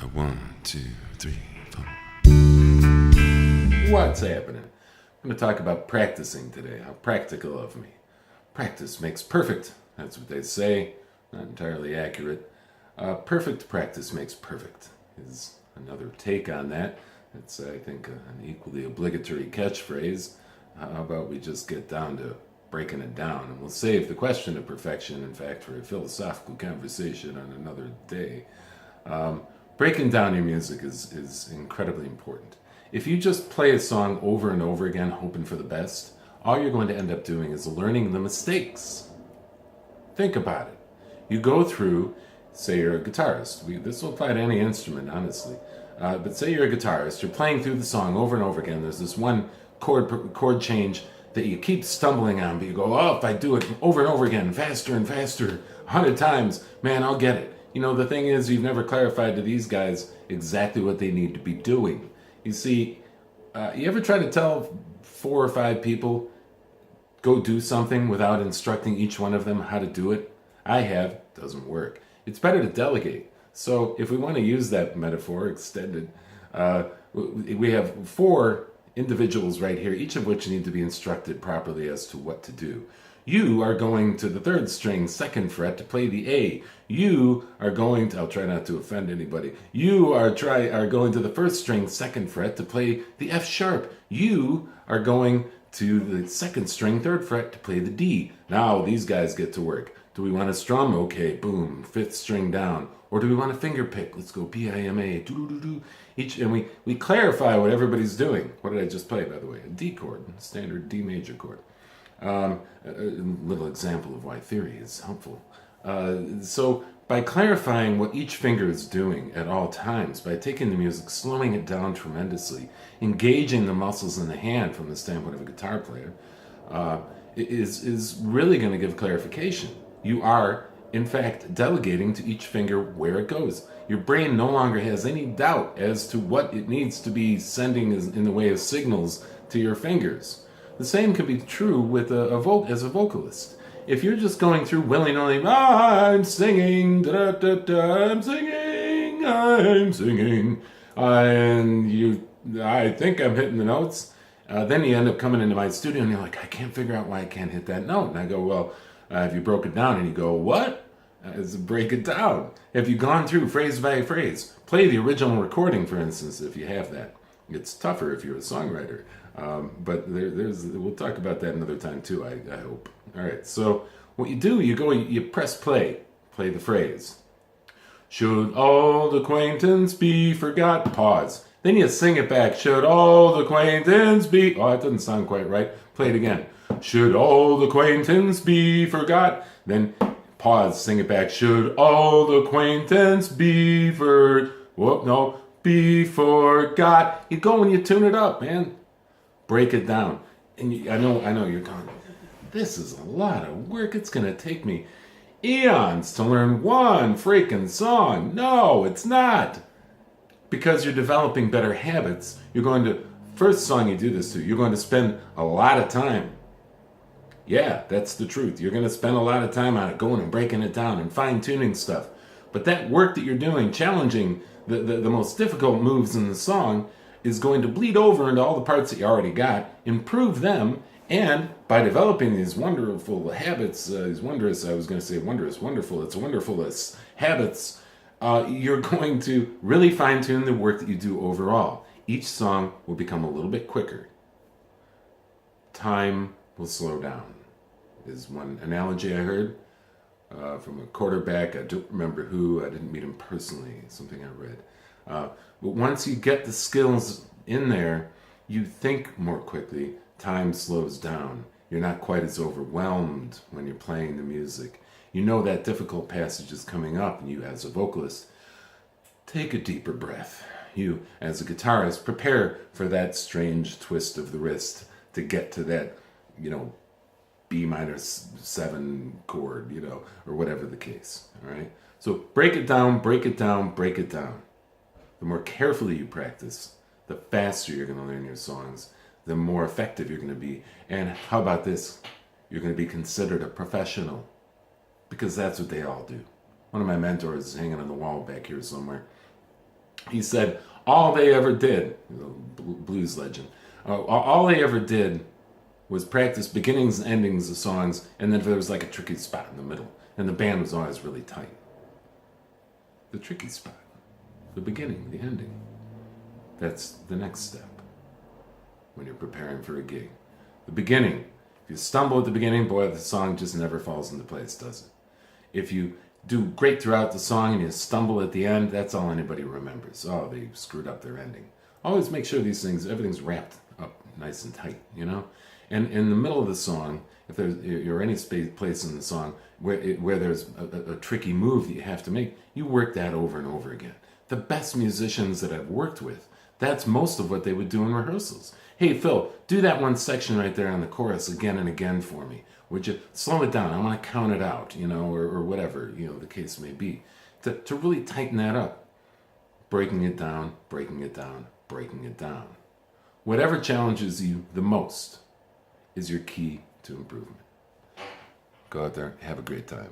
One, two, three, four. What's happening? I'm going to talk about practicing today. How practical of me. Practice makes perfect. That's what they say. Not entirely accurate. Perfect practice makes perfect is another take on that. It's, I think, an equally obligatory catchphrase. How about we just get down to breaking it down? And we'll save the question of perfection, in fact, for a philosophical conversation on another day. Breaking down your music is incredibly important. If you just play a song over and over again, hoping for the best, all you're going to end up doing is learning the mistakes. Think about it. You go through, say you're a guitarist. This will apply to any instrument, honestly. But say you're a guitarist, you're playing through the song over and over again. There's this one chord change that you keep stumbling on, but you go, oh, if I do it over and over again, faster and faster, 100 times, man, I'll get it. You know, the thing is, you've never clarified to these guys exactly what they need to be doing. You see, you ever try to tell 4 or 5 people, go do something without instructing each one of them how to do it? I have. Doesn't work. It's better to delegate. So if we want to use that metaphor extended, we have 4 individuals right here, each of which need to be instructed properly as to what to do. You are going to the 3rd string, 2nd fret to play the A. You are going to, I'll try not to offend anybody. You are going to the 1st string, 2nd fret to play the F sharp. You are going to the 2nd string, 3rd fret to play the D. Now these guys get to work. Do we want to strum? Okay, boom, 5th string down. Or do we want to finger pick? Let's go P-I-M-A, doo-doo-doo-doo. And we clarify what everybody's doing. What did I just play, by the way? A D chord, standard D major chord. A little example of why theory is helpful. So by clarifying what each finger is doing at all times, by taking the music, slowing it down tremendously, engaging the muscles in the hand from the standpoint of a guitar player, is really going to give clarification. You are, in fact, delegating to each finger where it goes. Your brain no longer has any doubt as to what it needs to be sending in the way of signals to your fingers. The same could be true with as a vocalist. If you're just going through willy-nilly, I'm singing, I'm singing, I'm singing, and I think I'm hitting the notes, then you end up coming into my studio and you're like, I can't figure out why I can't hit that note. And I go, well, have you broke it down? And you go, what? Break it down. Have you gone through phrase by phrase? Play the original recording, for instance, if you have that. It's tougher if you're a songwriter. But we'll talk about that another time too, I hope. All right, so what you do, you press play the phrase. Should old acquaintance be forgot? Pause. Then you sing it back. Should old acquaintance be... Oh, it doesn't sound quite right. Play it again. Should old acquaintance be forgot? Then pause, sing it back. Should old acquaintance be be forgot. You go and you tune it up, man. Break it down. And I know you're going, this is a lot of work. It's going to take me eons to learn one freaking song. No, it's not. Because you're developing better habits, first song you do this to, you're going to spend a lot of time. Yeah, that's the truth. You're going to spend a lot of time on it, going and breaking it down and fine-tuning stuff. But that work that you're doing, challenging the most difficult moves in the song, is going to bleed over into all the parts that you already got, improve them, and by developing these wonderful habits, wonderfulest habits, you're going to really fine-tune the work that you do overall. Each song will become a little bit quicker. Time will slow down, is one analogy I heard from a quarterback. I don't remember who. I didn't meet him personally. Something I read. But once you get the skills in there, you think more quickly. Time slows down. You're not quite as overwhelmed when you're playing the music. You know that difficult passage is coming up, and you, as a vocalist, take a deeper breath. You, as a guitarist, prepare for that strange twist of the wrist to get to that, B minor 7 chord, or whatever the case. All right. So break it down, break it down, break it down. The more carefully you practice, the faster you're going to learn your songs, the more effective you're going to be. And how about this? You're going to be considered a professional, because that's what they all do. One of my mentors is hanging on the wall back here somewhere. He said all they ever did, blues legend, all they ever did was practice beginnings and endings of songs, and then there was like a tricky spot in the middle, and the band was always really tight. The tricky spot, the beginning, the ending, that's the next step when you're preparing for a gig. The beginning, if you stumble at the beginning, boy, the song just never falls into place, does it? If you do great throughout the song and you stumble at the end, that's all anybody remembers. Oh, they screwed up their ending. Always make sure these things, everything's wrapped up nice and tight, you know? And in the middle of the song, if you're any place in the song where there's a tricky move that you have to make, you work that over and over again. The best musicians that I've worked with, that's most of what they would do in rehearsals. Hey, Phil, do that one section right there on the chorus again and again for me. Would you slow it down? I want to count it out, you know, or whatever, you know, the case may be. To really tighten that up. Breaking it down, breaking it down, breaking it down. Whatever challenges you the most is your key to improvement. Go out there, have a great time.